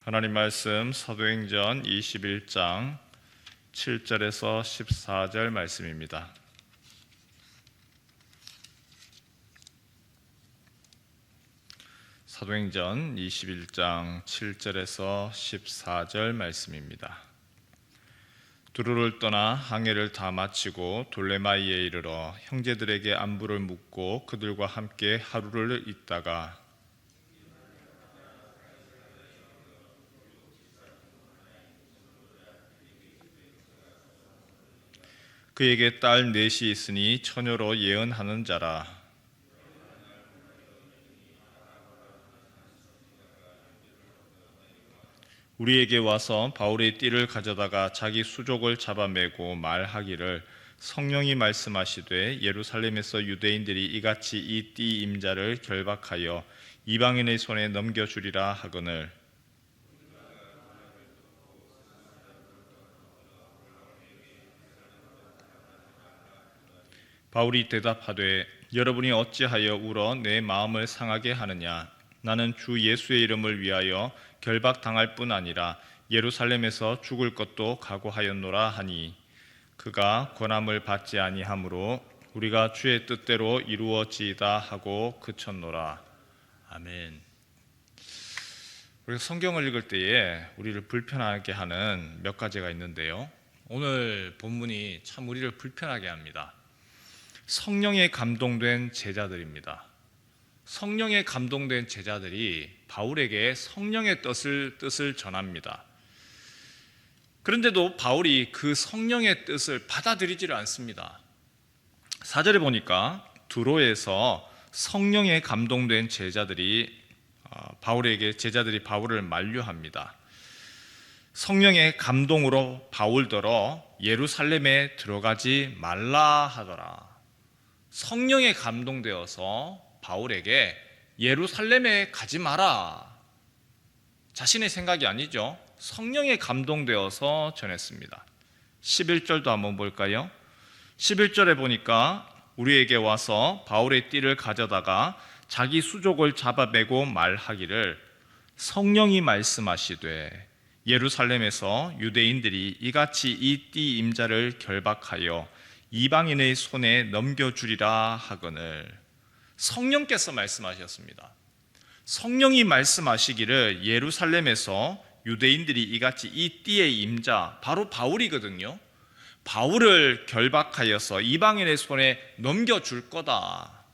하나님 말씀 사도행전 21장 7절에서 14절 말씀입니다. 사도행전 21장 7절에서 14절 말씀입니다. 두로를 떠나 항해를 다 마치고 돌레마이에 이르러 형제들에게 안부를 묻고 그들과 함께 하루를 있다가 그에게 딸 넷이 있으니 처녀로 예언하는 자라. 우리에게 와서 바울의 띠를 가져다가 자기 수족을 잡아매고 말하기를 성령이 말씀하시되 예루살렘에서 유대인들이 이같이 이 띠 임자를 결박하여 이방인의 손에 넘겨주리라 하거늘 바울이 대답하되 여러분이 어찌하여 울어 내 마음을 상하게 하느냐. 나는 주 예수의 이름을 위하여 결박당할 뿐 아니라 예루살렘에서 죽을 것도 각오하였노라 하니 그가 권함을 받지 아니하므로 우리가 주의 뜻대로 이루어지이다 하고 그쳤노라. 아멘. 우리가 성경을 읽을 때에 우리를 불편하게 하는 몇 가지가 있는데요, 오늘 본문이 참 우리를 불편하게 합니다. 성령에 감동된 제자들입니다. 성령에 감동된 제자들이 바울에게 성령의 뜻을 전합니다. 그런데도 바울이 그 성령의 뜻을 받아들이지를 않습니다. 4절에 보니까 두로에서 성령에 감동된 제자들이 바울을 만류합니다. 성령의 감동으로 바울더러 예루살렘에 들어가지 말라 하더라. 성령에 감동되어서 바울에게 예루살렘에 가지 마라. 자신의 생각이 아니죠. 성령에 감동되어서 전했습니다. 11절도 한번 볼까요? 11절에 보니까 우리에게 와서 바울의 띠를 가져다가 자기 수족을 잡아매고 말하기를 성령이 말씀하시되 예루살렘에서 유대인들이 이같이 이 띠 임자를 결박하여 이방인의 손에 넘겨주리라 하거늘. 성령께서 말씀하셨습니다. 성령이 말씀하시기를 예루살렘에서 유대인들이 이같이 이 띠의 임자, 바로 바울이거든요, 바울을 결박하여서 이방인의 손에 넘겨줄 거다.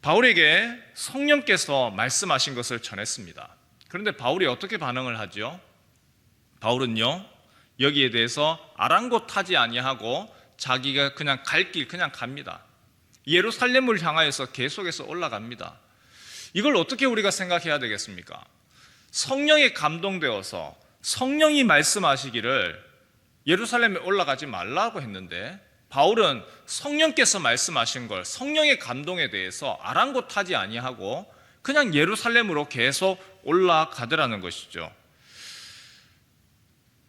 바울에게 성령께서 말씀하신 것을 전했습니다. 그런데 바울이 어떻게 반응을 하죠? 바울은요, 여기에 대해서 아랑곳하지 아니하고 자기가 그냥 갈 길 그냥 갑니다. 예루살렘을 향하여서 계속해서 올라갑니다. 이걸 어떻게 우리가 생각해야 되겠습니까? 성령에 감동되어서 성령이 말씀하시기를 예루살렘에 올라가지 말라고 했는데 바울은 성령께서 말씀하신 걸, 성령의 감동에 대해서 아랑곳하지 아니하고 그냥 예루살렘으로 계속 올라가더라는 것이죠.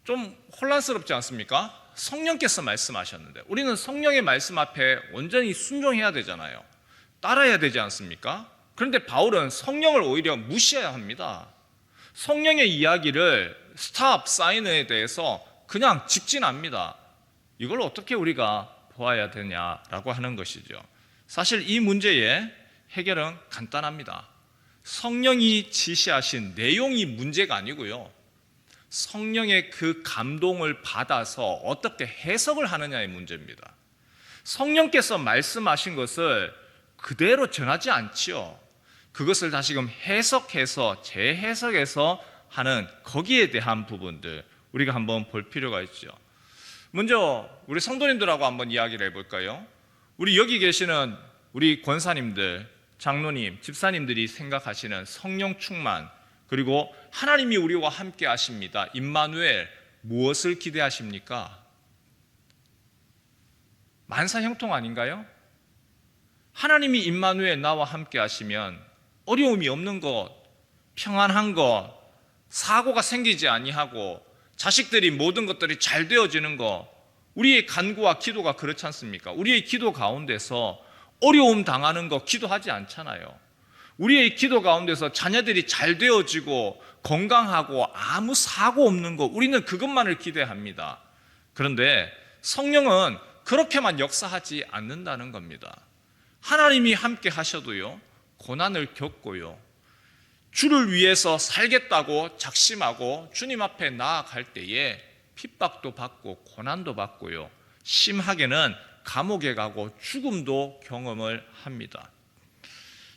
좀 혼란스럽지 않습니까? 성령께서 말씀하셨는데 우리는 성령의 말씀 앞에 온전히 순종해야 되잖아요. 따라야 되지 않습니까? 그런데 바울은 성령을 오히려 무시해야 합니다. 성령의 이야기를 스탑 사인에 대해서 그냥 직진합니다. 이걸 어떻게 우리가 보아야 되냐라고 하는 것이죠. 사실 이 문제의 해결은 간단합니다. 성령이 지시하신 내용이 문제가 아니고요, 성령의 그 감동을 받아서 어떻게 해석을 하느냐의 문제입니다. 성령께서 말씀하신 것을 그대로 전하지 않지요. 그것을 다시금 해석해서 재해석해서 하는 거기에 대한 부분들 우리가 한번 볼 필요가 있죠. 먼저 우리 성도님들하고 한번 이야기를 해볼까요? 우리 여기 계시는 우리 권사님들, 장로님, 집사님들이 생각하시는 성령 충만, 그리고 하나님이 우리와 함께 하십니다, 임마누엘, 무엇을 기대하십니까? 만사 형통 아닌가요? 하나님이 임마누엘 나와 함께 하시면 어려움이 없는 것, 평안한 것, 사고가 생기지 아니하고 자식들이 모든 것들이 잘 되어지는 것, 우리의 간구와 기도가 그렇지 않습니까? 우리의 기도 가운데서 어려움 당하는 거 기도하지 않잖아요. 우리의 기도 가운데서 자녀들이 잘 되어지고 건강하고 아무 사고 없는 거, 우리는 그것만을 기대합니다. 그런데 성령은 그렇게만 역사하지 않는다는 겁니다. 하나님이 함께 하셔도요, 고난을 겪고요, 주를 위해서 살겠다고 작심하고 주님 앞에 나아갈 때에 핍박도 받고 고난도 받고요, 심하게는 감옥에 가고 죽음도 경험을 합니다.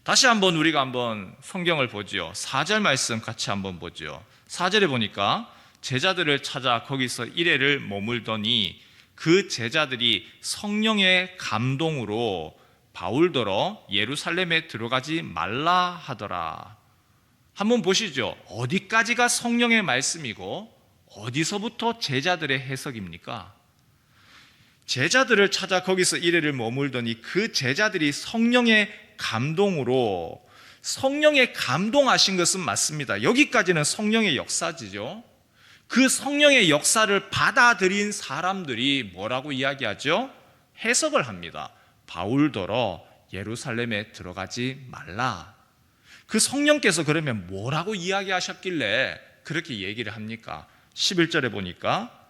다시 한번 우리가 한번 성경을 보지요. 4절 말씀 같이 한번 보지요. 4절에 보니까 제자들을 찾아 거기서 이레를 머물더니 그 제자들이 성령의 감동으로 바울더러 예루살렘에 들어가지 말라 하더라. 한번 보시죠. 어디까지가 성령의 말씀이고 어디서부터 제자들의 해석입니까? 제자들을 찾아 거기서 이레를 머물더니 그 제자들이 성령의 감동으로, 성령의 감동하신 것은 맞습니다. 여기까지는 성령의 역사지죠. 그 성령의 역사를 받아들인 사람들이 뭐라고 이야기하죠? 해석을 합니다. 바울더러 예루살렘에 들어가지 말라. 그 성령께서 그러면 뭐라고 이야기하셨길래 그렇게 얘기를 합니까? 11절에 보니까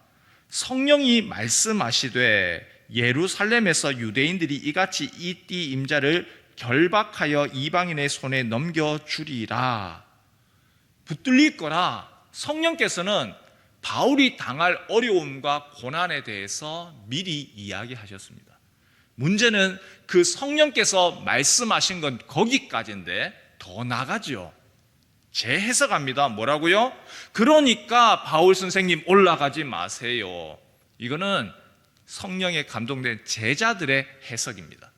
성령이 말씀하시되 예루살렘에서 유대인들이 이같이 이 띠 임자를 결박하여 이방인의 손에 넘겨주리라. 붙들릴 거라. 성령께서는 바울이 당할 어려움과 고난에 대해서 미리 이야기하셨습니다. 문제는 그 성령께서 말씀하신 건 거기까지인데 더 나가죠. 재해석합니다. 뭐라고요? 그러니까 바울 선생님 올라가지 마세요. 이거는 성령에 감동된 제자들의 해석입니다.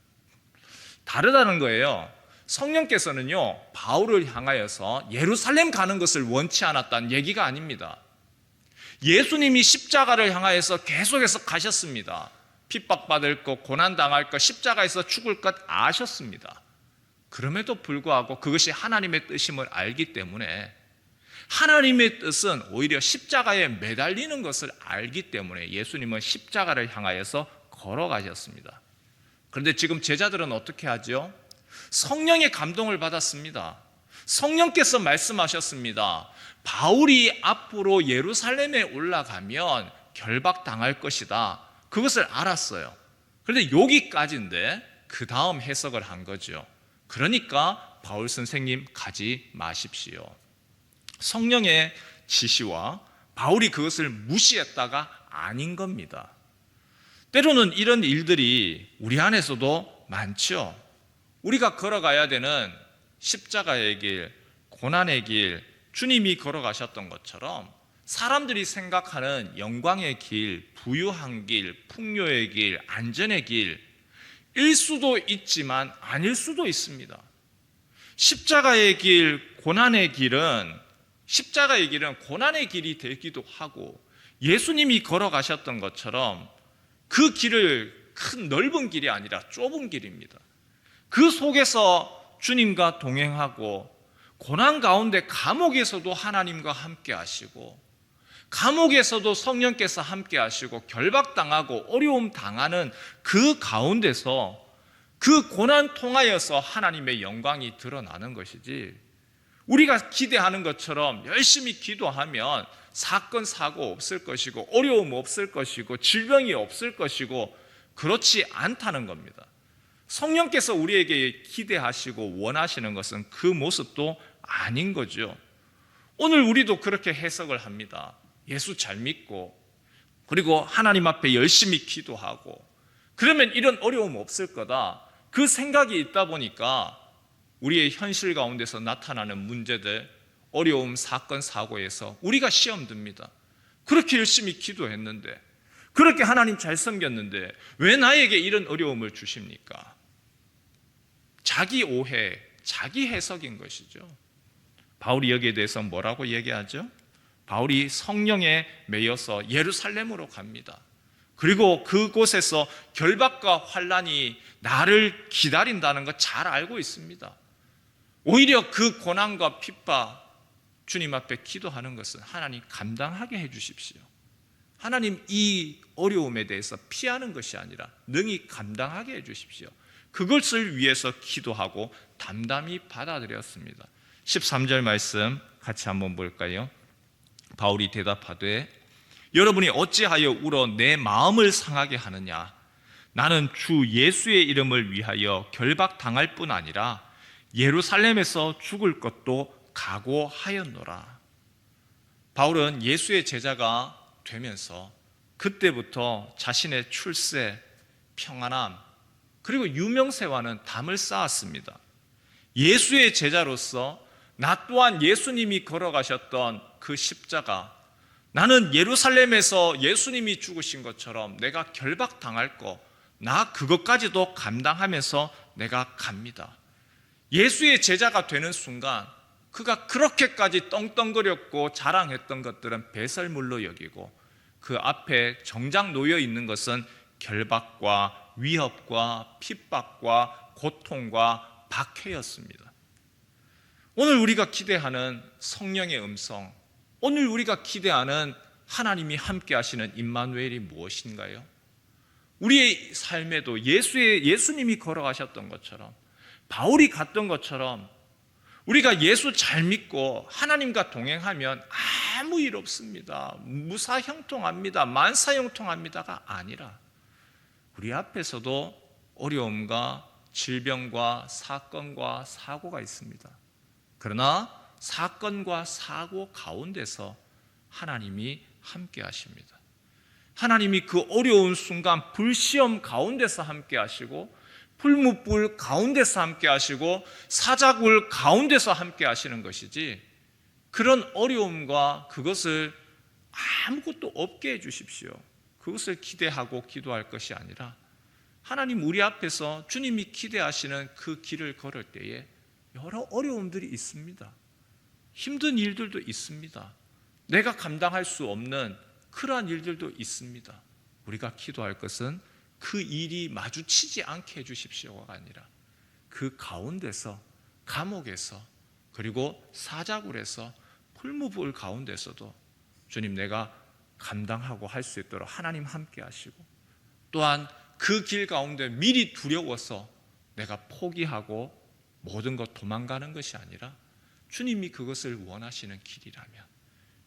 다르다는 거예요. 성령께서는요, 바울을 향하여서 예루살렘 가는 것을 원치 않았다는 얘기가 아닙니다. 예수님이 십자가를 향하여서 계속해서 가셨습니다. 핍박받을 것, 고난당할 것, 십자가에서 죽을 것 아셨습니다. 그럼에도 불구하고 그것이 하나님의 뜻임을 알기 때문에, 하나님의 뜻은 오히려 십자가에 매달리는 것을 알기 때문에 예수님은 십자가를 향하여서 걸어가셨습니다. 그런데 지금 제자들은 어떻게 하죠? 성령의 감동을 받았습니다. 성령께서 말씀하셨습니다. 바울이 앞으로 예루살렘에 올라가면 결박당할 것이다. 그것을 알았어요. 그런데 여기까지인데 그 다음 해석을 한 거죠. 그러니까 바울 선생님 가지 마십시오. 성령의 지시와 바울이 그것을 무시했다가 아닌 겁니다. 때로는 이런 일들이 우리 안에서도 많죠. 우리가 걸어가야 되는 십자가의 길, 고난의 길, 주님이 걸어가셨던 것처럼 사람들이 생각하는 영광의 길, 부유한 길, 풍요의 길, 안전의 길일 수도 있지만 아닐 수도 있습니다. 십자가의 길, 고난의 길은 고난의 길이 되기도 하고 예수님이 걸어가셨던 것처럼 그 길을 큰 넓은 길이 아니라 좁은 길입니다. 그 속에서 주님과 동행하고 고난 가운데 감옥에서도 하나님과 함께 하시고 감옥에서도 성령께서 함께 하시고 결박당하고 어려움 당하는 그 가운데서 그 고난 통하여서 하나님의 영광이 드러나는 것이지, 우리가 기대하는 것처럼 열심히 기도하면 사건 사고 없을 것이고 어려움 없을 것이고 질병이 없을 것이고 그렇지 않다는 겁니다. 성령께서 우리에게 기대하시고 원하시는 것은 그 모습도 아닌 거죠. 오늘 우리도 그렇게 해석을 합니다. 예수 잘 믿고 그리고 하나님 앞에 열심히 기도하고 그러면 이런 어려움 없을 거다. 그 생각이 있다 보니까 우리의 현실 가운데서 나타나는 문제들, 어려움, 사건, 사고에서 우리가 시험 듭니다. 그렇게 열심히 기도했는데, 그렇게 하나님 잘 섬겼는데 왜 나에게 이런 어려움을 주십니까? 자기 오해, 자기 해석인 것이죠. 바울이 여기에 대해서 뭐라고 얘기하죠? 바울이 성령에 매여서 예루살렘으로 갑니다. 그리고 그곳에서 결박과 환난이 나를 기다린다는 것 잘 알고 있습니다. 오히려 그 고난과 핍박, 주님 앞에 기도하는 것은 하나님 감당하게 해주십시오. 하나님 이 어려움에 대해서 피하는 것이 아니라 능히 감당하게 해주십시오. 그것을 위해서 기도하고 담담히 받아들였습니다. 13절 말씀 같이 한번 볼까요? 바울이 대답하되 여러분이 어찌하여 울어 내 마음을 상하게 하느냐? 나는 주 예수의 이름을 위하여 결박당할 뿐 아니라 예루살렘에서 죽을 것도 각오하였노라. 바울은 예수의 제자가 되면서 그때부터 자신의 출세, 평안함, 그리고 유명세와는 담을 쌓았습니다. 예수의 제자로서 나 또한 예수님이 걸어가셨던 그 십자가, 나는 예루살렘에서 예수님이 죽으신 것처럼 내가 결박당할 거, 나 그것까지도 감당하면서 내가 갑니다. 예수의 제자가 되는 순간 그가 그렇게까지 떵떵거렸고 자랑했던 것들은 배설물로 여기고 그 앞에 정작 놓여 있는 것은 결박과 위협과 핍박과 고통과 박해였습니다. 오늘 우리가 기대하는 성령의 음성, 오늘 우리가 기대하는 하나님이 함께 하시는 임마누엘이 무엇인가요? 우리의 삶에도 예수님이 걸어가셨던 것처럼, 바울이 갔던 것처럼 우리가 예수 잘 믿고 하나님과 동행하면 아무 일 없습니다, 무사형통합니다, 만사형통합니다가 아니라 우리 앞에서도 어려움과 질병과 사건과 사고가 있습니다. 그러나 사건과 사고 가운데서 하나님이 함께 하십니다. 하나님이 그 어려운 순간 불시험 가운데서 함께 하시고 풀무불 가운데서 함께 하시고 사자굴 가운데서 함께 하시는 것이지, 그런 어려움과 그것을 아무것도 없게 해주십시오, 그것을 기대하고 기도할 것이 아니라 하나님 우리 앞에서 주님이 기대하시는 그 길을 걸을 때에 여러 어려움들이 있습니다. 힘든 일들도 있습니다. 내가 감당할 수 없는 그러한 일들도 있습니다. 우리가 기도할 것은 그 일이 마주치지 않게 해주십시오가 아니라 그 가운데서, 감옥에서, 그리고 사자굴에서, 풀무불 가운데서도 주님 내가 감당하고 할 수 있도록 하나님 함께 하시고, 또한 그 길 가운데 미리 두려워서 내가 포기하고 모든 것 도망가는 것이 아니라 주님이 그것을 원하시는 길이라면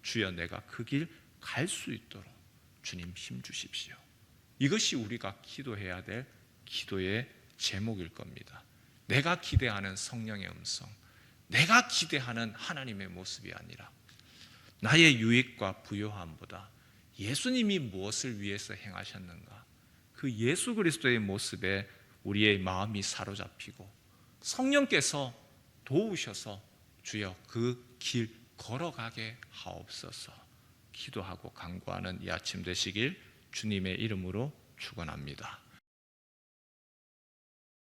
주여 내가 그 길 갈 수 있도록 주님 힘 주십시오. 이것이 우리가 기도해야 될 기도의 제목일 겁니다. 내가 기대하는 성령의 음성, 내가 기대하는 하나님의 모습이 아니라 나의 유익과 부요함보다 예수님이 무엇을 위해서 행하셨는가, 그 예수 그리스도의 모습에 우리의 마음이 사로잡히고 성령께서 도우셔서 주여 그 길 걸어가게 하옵소서 기도하고 간구하는 이 아침 되시길 주님의 이름으로 축원합니다.